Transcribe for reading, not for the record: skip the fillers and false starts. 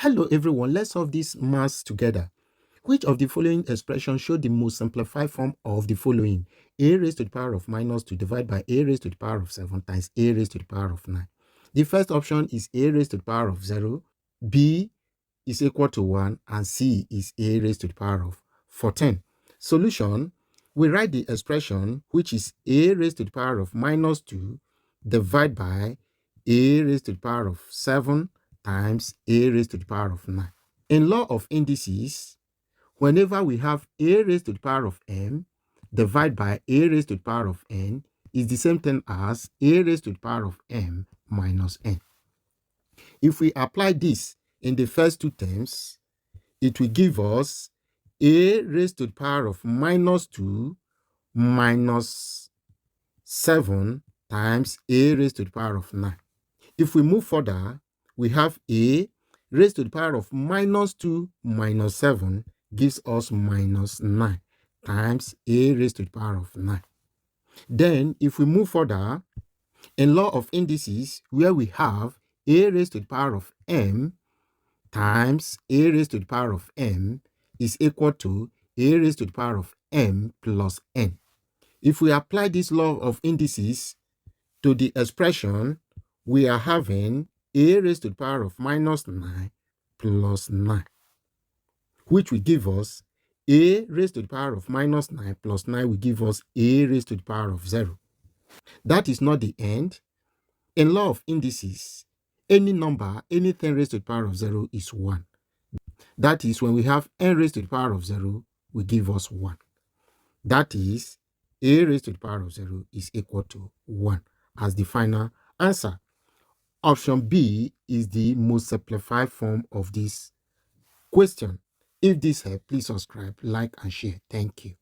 Hello everyone, let's solve this maths together. Which of the following expressions show the most simplified form of the following? A raised to the power of minus 2 divided by a raised to the power of 7 times a raised to the power of 9. The first option is a raised to the power of 0, b is equal to 1, and c is a raised to the power of 14. Solution: we write the expression which is a raised to the power of minus 2 divided by a raised to the power of 7 times a raised to the power of 9. In law of indices, whenever we have a raised to the power of m divided by a raised to the power of n is the same thing as a raised to the power of m minus n. If we apply this in the first two terms, it will give us a raised to the power of minus 2 minus 7 times a raised to the power of 9. If we move further, we have a raised to the power of minus 2 minus 7 gives us minus 9 times a raised to the power of 9. Then, if we move further, in law of indices, where we have a raised to the power of m times a raised to the power of m is equal to a raised to the power of m plus n. If we apply this law of indices to the expression, we are having a raised to the power of minus 9 plus 9, which will give us a raised to the power of minus 9 plus 9 will give us a raised to the power of 0. That is not the end. In law of indices, any number, anything raised to the power of 0 is 1. That is, when we have n raised to the power of 0, will give us 1. That is, a raised to the power of 0 is equal to 1 as the final answer. Option B is the most simplified form of this question. If this helped, please subscribe, like, and share. Thank you.